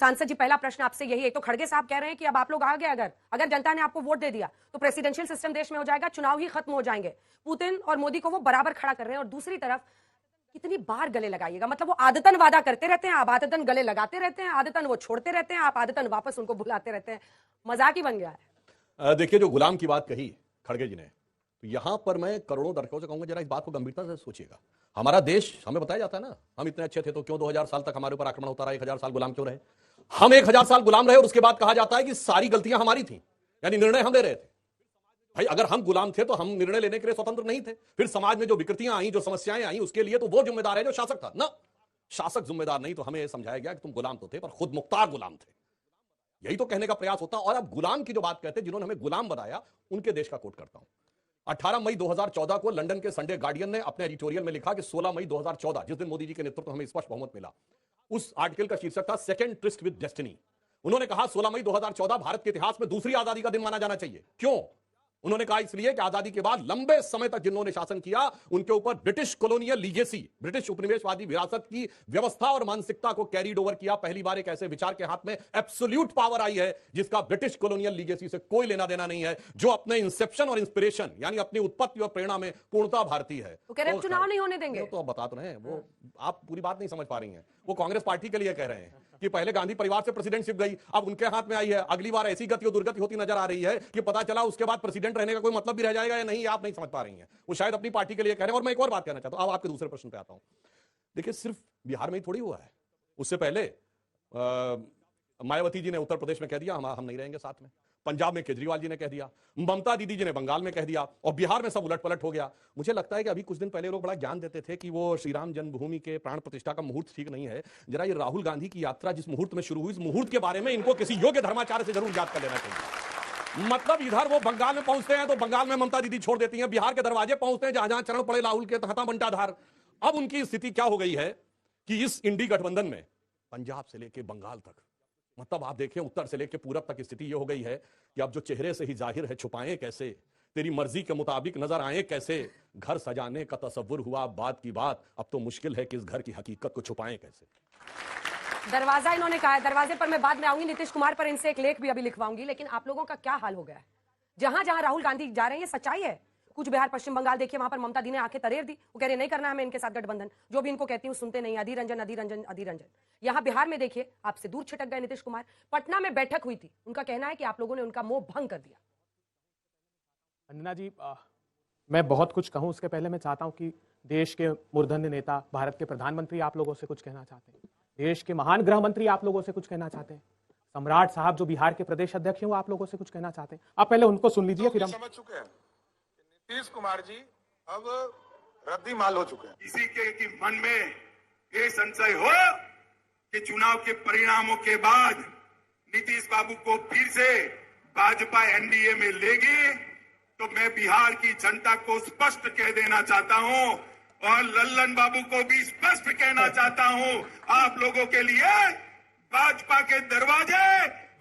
सांसद जी, पहला प्रश्न आपसे यही, एक तो खड़गे साहब कह रहे हैं कि अब आप लोग आ गए, अगर जनता ने आपको वोट दे दिया तो प्रेसिडेंशियल सिस्टम देश में हो जाएगा, चुनाव ही खत्म हो जाएंगे। पुतिन और मोदी को वो बराबर खड़ा कर रहे हैं। और दूसरी तरफ कितनी बार गले लगाइएगा, मतलब वो आदतन वादा करते रहते हैं, आप आदतन गले लगाते रहते हैं, आदतन वो छोड़ते रहते हैं, आप आदतन वापस उनको बुलाते रहते हैं। मजाक ही बन गया है। देखिए, जो गुलाम की बात कही खड़गे जी ने, तो यहां पर मैं करोड़ों दर्शकों से कहूंगा, जरा इस बात को गंभीरता से सोचिएगा। हमारा देश, हमें बताया जाता है ना, हम इतने अच्छे थे तो क्यों 2000 साल तक हमारे ऊपर आक्रमण होता रहा, 1000 साल गुलाम क्यों रहे? हम 1000 साल गुलाम रहे और उसके बाद कहा जाता है कि सारी गलतियां हमारी थी, यानी निर्णय हम ले रहे थे। भाई, अगर हम गुलाम थे तो हम निर्णय लेने के लिए स्वतंत्र नहीं थे। फिर समाज में जो विकृतियां आई, जो समस्याएं आई, उसके लिए तो वो जिम्मेदार है जो शासक था ना। शासक जिम्मेदार नहीं, तो हमें यह समझाया गया कि तुम गुलाम तो थे पर खुद मुख्तार गुलाम थे। यही तो कहने का प्रयास होता। और अब गुलाम की जो बात कहते हैं, जिन्होंने हमें गुलाम बनाया, उनके देश का कोट करता हूं। 18 मई 2014 को लंदन के संडे गार्डियन ने अपने एडिटोरियल में लिखा कि 16 मई 2014, जिस दिन मोदी जी के नेतृत्व में हमें स्पष्ट बहुमत मिला, उस आर्टिकल का शीर्षक था सेकंड ट्रिस्ट विद डेस्टिनी। उन्होंने कहा 16 मई 2014 भारत के इतिहास में दूसरी आजादी का दिन माना जाना चाहिए। क्यों? उन्होंने कहा इसलिए कि आजादी के बाद लंबे समय तक जिन्होंने शासन किया, उनके ऊपर ब्रिटिश कॉलोनियल लीगेसी, ब्रिटिश उपनिवेशवादी विरासत की व्यवस्था और मानसिकता को कैरीड ओवर किया। पहली बार एक ऐसे विचार के हाथ में एब्सोल्यूट पावर आई है जिसका ब्रिटिश कॉलोनियल लीगेसी से कोई लेना देना नहीं है, जो अपने इंसेप्शन और इंस्पिरेशन यानी अपनी उत्पत्ति और प्रेरणा में पूर्णता भारतीय है। तो कह रहे हैं चुनाव नहीं होने देंगे। तो आप बता तो रहे हैं, वो आप पूरी बात नहीं समझ पा रही हैं। वो कांग्रेस पार्टी के लिए कह रहे हैं कि पहले गांधी परिवार से प्रेसिडेंटशिप गई, अब उनके हाथ में आई है, अगली बार ऐसी गति और दुर्गति होती नजर आ रही है कि पता चला उसके बाद प्रेसिडेंट रहने का कोई मतलब भी रह जाएगा या नहीं, आप नहीं समझ पा रही हैं। वो शायद अपनी पार्टी के लिए कह रहे हैं। और मैं एक और बात कहना चाहता हूं, अब आपके दूसरे प्रश्न पे आता हूं। देखिए, सिर्फ बिहार में ही थोड़ी हुआ है। उससे पहले मायावती जी ने उत्तर प्रदेश में कह दिया हम नहीं रहेंगे साथ में, पंजाब में केजरीवाल जी ने कह दिया, ममता दीदी जी ने बंगाल में कह दिया, और बिहार में सब उलट पलट हो गया। मुझे लगता है कि अभी कुछ दिन पहले लोग बड़ा ज्ञान देते थे कि वो श्री राम जन्मभूमि के प्राण प्रतिष्ठा का मुहूर्त ठीक नहीं है। जरा ये राहुल गांधी की यात्रा जिस मुहूर्त में शुरू हुई, इस मुहूर्त के बारे में इनको किसी योग्य धर्माचार्य से जरूर याद कर लेना चाहिए। मतलब इधर वो बंगाल में पहुंचते हैं तो बंगाल में ममता दीदी छोड़ देती हैं, बिहार के दरवाजे पहुंचते हैं जहां जहां चरण पड़े राहुल के हता बंटाधार। अब उनकी स्थिति क्या हो गई है कि इस इंडी गठबंधन में पंजाब से लेकर बंगाल तक, मतलब आप देखें उत्तर से लेकर पूरब तक स्थिति यह हो गई है कि अब जो चेहरे से ही जाहिर है छुपाएं कैसे, तेरी मर्जी के मुताबिक नजर आए कैसे, घर सजाने का तसव्वुर हुआ बात की बात, अब तो मुश्किल है कि इस घर की हकीकत को छुपाएं कैसे। दरवाजा इन्होंने कहा है, दरवाजे पर मैं बाद में आऊंगी, नीतीश कुमार पर इनसे एक लेख भी अभी लिखवाऊंगी। लेकिन आप लोगों का क्या हाल हो गया है? जहां जहां राहुल गांधी जा रहे हैं, सच्चाई है। कुछ बिहार पश्चिम बंगाल देखिए, वहां पर ममता दी ने आंखें तरेर दी, वो कह रहे नहीं करना हमें इनके साथ गठबंधन, जो भी इनको कहती हूँ सुनते नहीं, अधीर रंजन अधीर रंजन अधीर रंजन। यहां बिहार में देखिए, आपसे दूर छिटक गए नीतीश कुमार। पटना में बैठक हुई थी, उनका कहना है कि आप लोगों ने उनका मोह भंग कर दिया। अंजना जी, मैं बहुत कुछ कहूं उसके पहले मैं चाहता हूं कि देश के मूर्धन्य नेता, भारत के प्रधानमंत्री आप लोगों से कुछ कहना चाहते हैं, देश के महान गृह मंत्री आप लोगों से कुछ कहना चाहते हैं, सम्राट साहब जो बिहार के प्रदेश अध्यक्ष हैं वो आप लोगों से कुछ कहना चाहते हैं। आप पहले उनको सुन लीजिए, फिर हम समझ चुके हैं नीतीश कुमार जी अब रद्दी माल हो चुके हैं। किसी के मन में ये संशय हो कि चुनाव के परिणामों के बाद नीतीश बाबू को फिर से भाजपा एनडीए में लेगी, तो मैं बिहार की जनता को स्पष्ट कह देना चाहता हूं और लल्लन बाबू को भी स्पष्ट कहना चाहता हूं, आप लोगों के लिए भाजपा के दरवाजे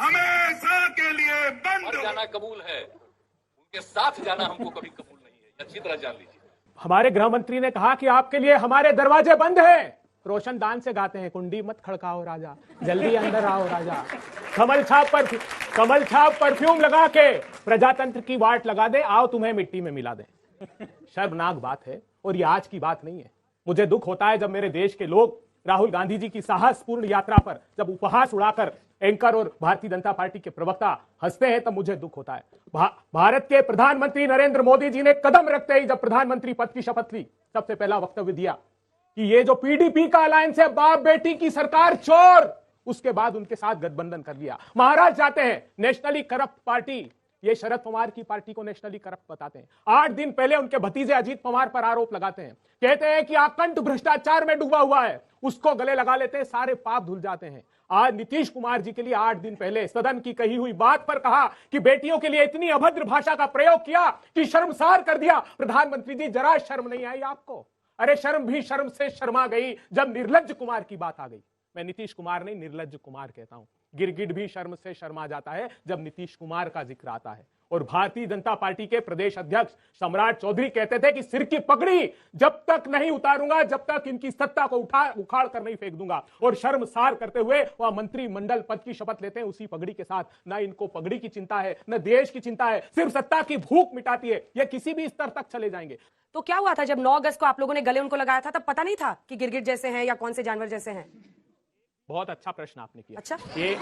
हमेशा के लिए बंद। जाना कबूल है, उनके साथ जाना हमको कभी कबूल नहीं है, अच्छी तरह जान लीजिए। हमारे गृह मंत्री ने कहा कि आपके लिए हमारे दरवाजे बंद हैं। रोशन दान से गाते हैं, कुंडी मत खड़काओ राजा, जल्दी अंदर आओ राजा। कमल छाप परफ्यूम लगा के प्रजातंत्र की वाट लगा दे, आओ तुम्हें मिट्टी में मिला दे। शर्मनाक बात है, और ये आज की बात नहीं है। मुझे दुख होता है जब मेरे देश के लोग राहुल गांधी जी की साहसपूर्ण यात्रा पर जब उपहास उड़ाकर एंकर और भारतीय जनता पार्टी के प्रवक्ता हंसते हैं, तब मुझे दुख होता है। भारत के प्रधानमंत्री नरेंद्र मोदी जी ने कदम रखते ही जब प्रधानमंत्री पद की शपथ ली, सबसे पहला वक्तव्य दिया कि ये जो पीडीपी का अलायंस है, बाप बेटी की सरकार चोर, उसके बाद उनके साथ गठबंधन कर लिया। महाराज जाते हैं नेशनली करप्ट पार्टी, ये शरद पवार की पार्टी को नेशनली करप्ट बताते हैं। 8 दिन पहले उनके भतीजे अजीत पवार पर आरोप लगाते हैं, कहते हैं कि आकंठ भ्रष्टाचार में डूबा हुआ है, उसको गले लगा लेते हैं, सारे पाप धुल जाते हैं। आज नीतीश कुमार जी के लिए 8 दिन पहले सदन की कही हुई बात पर कहा कि बेटियों के लिए इतनी अभद्र भाषा का प्रयोग किया कि शर्मसार कर दिया। प्रधानमंत्री जी, जरा शर्म नहीं आई आपको? अरे शर्म भी शर्म से शर्मा गई जब निर्लज्ज कुमार की बात आ गई। मैं नीतीश कुमार नहीं, निर्लज्ज कुमार कहता हूं। गिरगिट भी शर्म से शर्मा जाता है जब नीतीश कुमार का जिक्र आता है। और भारतीय जनता पार्टी के प्रदेश अध्यक्ष सम्राट चौधरी कहते थे कि सिर की पगड़ी जब तक नहीं उतारूंगा, जब तक इनकी सत्ता को उखाड़ कर नहीं फेंक दूंगा। और शर्मसार करते हुए वह मंत्रिमंडल पद की शपथ लेते हैं उसी पगड़ी के साथ। न इनको पगड़ी की चिंता है, न देश की चिंता है, सिर्फ सत्ता की भूख मिटाती है। ये किसी भी स्तर तक चले जाएंगे। तो क्या हुआ था जब 9 अगस्त को आप लोगों ने गले उनको लगाया था, तब पता नहीं था कि गिरगिट जैसे हैं या कौन से जानवर जैसे हैं? बहुत अच्छा प्रश्न आपने किया। अच्छा, ये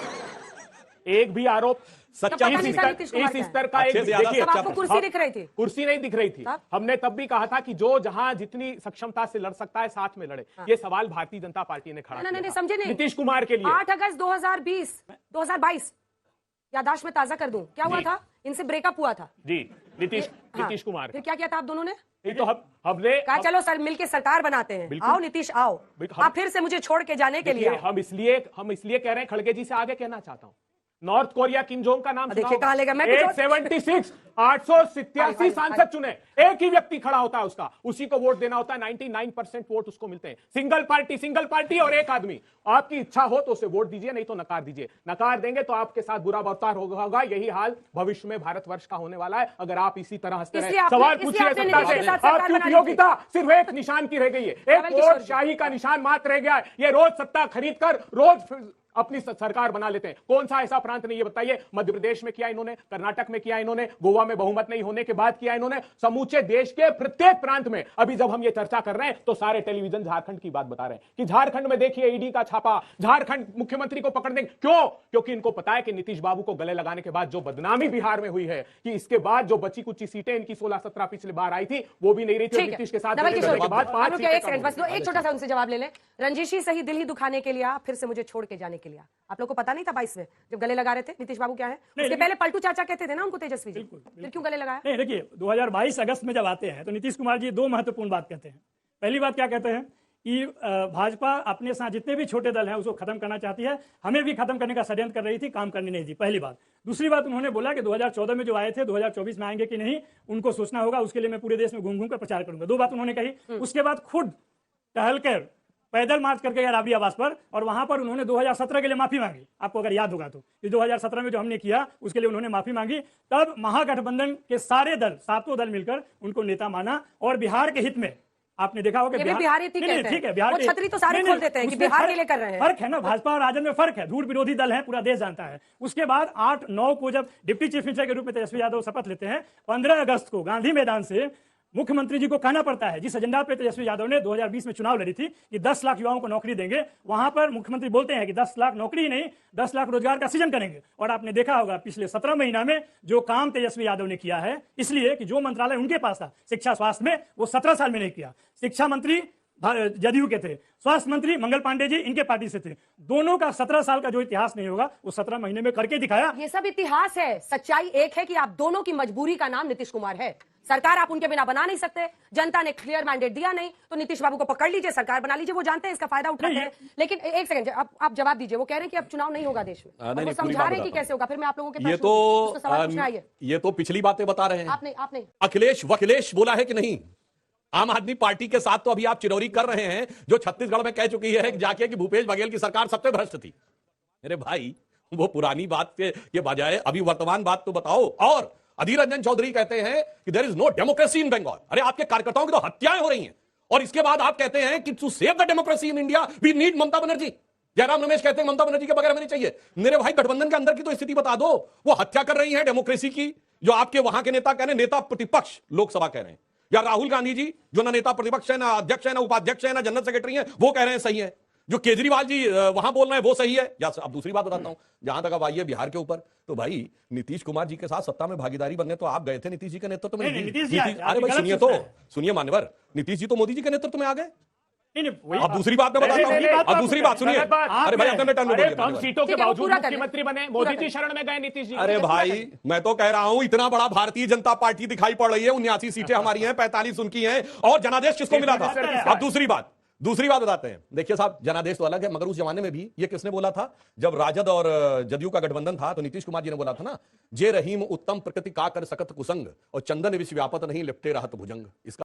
एक भी आरोप सच्चा पता नहीं था नीतीश कुमार इस क्या स्तर का अच्छे एक से ज्यादा देखिए, तब आपको कुर्सी दिख रही थी? कुर्सी नहीं दिख रही थी। तब? हमने तब भी कहा था कि जो जहां जितनी सक्षमता से लड़ सकता है साथ में लड़े। ये सवाल भारतीय जनता पार्टी ने खड़ा नहीं, किया था। समझे नहीं। नीतीश कुमार के लिए 8 अगस्त 2022 यादाश्त में ताजा कर दूं, क्या हुआ था? इनसे ब्रेकअप हुआ था जी, नीतीश हाँ। नीतीश कुमार। फिर क्या किया था आप दोनों ने? नहीं तो हमने कहा चलो सर मिलके सरकार बनाते हैं, बिल्कुल। आओ नीतीश आओ। आप फिर से मुझे छोड़ के जाने के लिए देखिए, हम इसलिए कह रहे हैं, खड़गे जी से आगे कहना चाहता हूं। नॉर्थ कोरिया किम जोंग का नाम देखिए कहां लेगा। मैं 876 887 सांसद चुने, एक ही व्यक्ति खड़ा होता है उसका, उसी को वोट देना होता है। 99% वोट उसको मिलते हैं। सिंगल पार्टी और एक आदमी। आपकी इच्छा हो तो उसे वोट दीजिए, नहीं तो नकार दीजिए। नकार देंगे तो आपके साथ बुरा बर्ताव होगा। यही हाल भविष्य में भारतवर्ष का होने वाला है अगर आप इसी तरह हंसते रहे। सवाल पूछिए सत्ता से, आपकी उपयोगिता सिर्फ एक निशान की रह गई है, एक वोट शाही का निशान मात्र रह गया है। ये रोज सत्ता खरीद कर रोज अपनी सरकार बना लेते हैं। कौन सा ऐसा प्रांत नहीं, ये बताइए? मध्य प्रदेश में किया इन्होंने, कर्नाटक में किया इन्होंने, गोवा में बहुमत नहीं होने के बाद किया इन्होंने, समूचे देश के प्रत्येक प्रांत में। अभी जब हम ये चर्चा कर रहे हैं तो सारे टेलीविजन झारखंड की बात बता रहे हैं कि झारखंड में देखिए ईडी का छापा, झारखंड मुख्यमंत्री को पकड़ने। क्यों? क्योंकि इनको पता है कि नीतीश बाबू को गले लगाने के बाद जो बदनामी बिहार में हुई है, कि इसके बाद जो बची कुछ सीटें इनकी 16-17 पिछले बार आई थी वो भी नहीं रही थी। नीतीश के साथ एक छोटा सा उनसे जवाब ले लें। रंजीशी सही दिल ही दुखाने के लिए फिर से मुझे छोड़ के जाने के लिए आप लोग को पता नहीं था 22 में जब गले लगा रहे थे नीतीश बाबू क्या है? उसके पहले पलटू चाचा कहते थे ना उनको तेजस्वी जी, फिर क्यों गले लगाया? नहीं देखिए, 2022 अगस्त में जब आते हैं तो नीतीश कुमार जी 2 महत्वपूर्ण बात कहते हैं। पहली बात क्या कहते हैं कि भाजपा अपने साथ जितने भी छोटे दल हैं उसको खत्म करना चाहती है, हमें भी खत्म करने का षड्यंत्र कर रही थी, काम करने नहीं दी। पहली बात। दूसरी बात उन्होंने बोला कि 2014 में जो आए थे 2024 में आएंगे कि नहीं उनको सोचना होगा, उसके लिए मैं पूरे देश में घूम घूम कर प्रचार करूंगा। 2 बात उन्होंने कही। उसके बाद खुद टहलकर पैदल मार्च करके गए राबड़ी आवास पर और वहां पर उन्होंने 2017 के लिए माफी मांगी। आपको अगर याद होगा तो 2017 में जो हमने किया उसके लिए उन्होंने माफी मांगी। तब महागठबंधन के सारे दल, 7 दल मिलकर उनको नेता माना। और बिहार के हित में आपने देखा होगा ठीक है, बिहार वो छतरी तो सारे खोल देते हैं कि बिहार के लिए कर रहे हैं। फर्क है ना, भाजपा और राजद में फर्क है। धूल विरोधी दल है, पूरा देश जानता है। उसके बाद 8-9 को जब डिप्टी चीफ मिनिस्टर के रूप में तेजस्वी यादव शपथ लेते हैं, 15 अगस्त को गांधी मैदान से मुख्यमंत्री जी को कहना पड़ता है, जिस एजेंडा पे तेजस्वी यादव ने 2020 में चुनाव लड़ी थी कि 10 लाख युवाओं को नौकरी देंगे, वहां पर मुख्यमंत्री बोलते हैं कि 10 लाख नौकरी ही नहीं 10 लाख रोजगार का सृजन करेंगे। और आपने देखा होगा पिछले 17 महीना में जो काम तेजस्वी यादव ने किया है, इसलिए कि जो मंत्रालय उनके पास था शिक्षा स्वास्थ्य में, वो 17 साल में नहीं किया। शिक्षा मंत्री जदयू के थे, स्वास्थ्य मंत्री मंगल पांडे जी इनके पार्टी से थे। दोनों का 17 साल का जो इतिहास नहीं होगा वो 17 महीने में करके दिखाया। ये सब इतिहास है, सच्चाई एक है कि आप दोनों की मजबूरी का नाम नीतीश कुमार है। सरकार आप उनके बिना बना नहीं सकते, जनता ने क्लियर मैंडेट दिया नहीं, तो नीतीश बाबू को पकड़ लीजिए, सरकार बना लीजिए, वो जानते हैं इसका फायदा उठाते हैं। लेकिन एक सेकंड, आप जवाब दीजिए। वो कह रहे हैं कि अब चुनाव नहीं होगा देश में, और वो समझा रहे हैं कि कैसे होगा। फिर मैं आप लोगों के ये तो पिछली बातें बता रहे हैं। आपने अखिलेश वकिलेश बोला है कि नहीं? आम आदमी पार्टी के साथ तो अभी आप चिरौरी कर रहे हैं, जो छत्तीसगढ़ में कह चुकी है जाके कि भूपेश बघेल की सरकार सबसे भ्रष्ट थी। मेरे भाई, वो पुरानी बात के बजाय अभी वर्तमान बात तो बताओ। और अधीर रंजन चौधरी कहते हैं कि there is no democracy in Bengal. अरे आपके कार्यकर्ताओं की तो हत्याएं हो रही हैं, और इसके बाद आप कहते हैं कि to save the democracy in India we need Mamata Banerjee. Jairam Ramesh कहते हैं ममता बनर्जी के बगैर हमें नहीं चाहिए। मेरे भाई, गठबंधन के अंदर की तो स्थिति बता दो। वो हत्या कर रही है डेमोक्रेसी की, जो आपके वहां के नेता कह रहे हैं, नेता प्रतिपक्ष लोकसभा कह रहे हैं, या राहुल गांधी जी जो ना नेता प्रतिपक्ष है, ना अध्यक्ष है, ना उपाध्यक्ष है, ना जनरल सेक्रेटरी है, वो कह रहे हैं सही है। जो केजरीवाल जी वहां बोल रहे हैं वो सही है। या अब दूसरी बात बताता हूं, जहां तक अब आई है बिहार के ऊपर, तो भाई नीतीश कुमार जी के साथ सत्ता में भागीदारी बनने तो आप गए थे नीतीश जी के नेतृत्व में। अरे भाई सुनिए तो, सुनिए मान्यवर, नीतीश जी तो मोदी जी के नेतृत्व में आ गए। अब दूसरी बात मैं बताता हूं, अब दूसरी बात सुनिए। अरे भाई, अपने टर्न में कम सीटों के बावजूद मुख्यमंत्री बने, मोदी जी शरण में गए नीतीश जी। अरे भाई, मैं तो कह रहा हूं, इतना बड़ा भारतीय जनता पार्टी दिखाई पड़ रही है। 79 सीटें हमारी हैं, 45 उनकी हैं, और जनादेश किसको मिला था? अब दूसरी बात बताते हैं। देखिए साहब, जनादेश तो अलग है, मगर उस जमाने में भी ये किसने बोला था? जब राजद और जदयू का गठबंधन था तो नीतीश कुमार जी ने बोला था ना, जे रहीम उत्तम प्रकृति का कर सकत कुसंग, और चंदन विश्व व्यापत नहीं लिपटे रहत भुजंग। इसका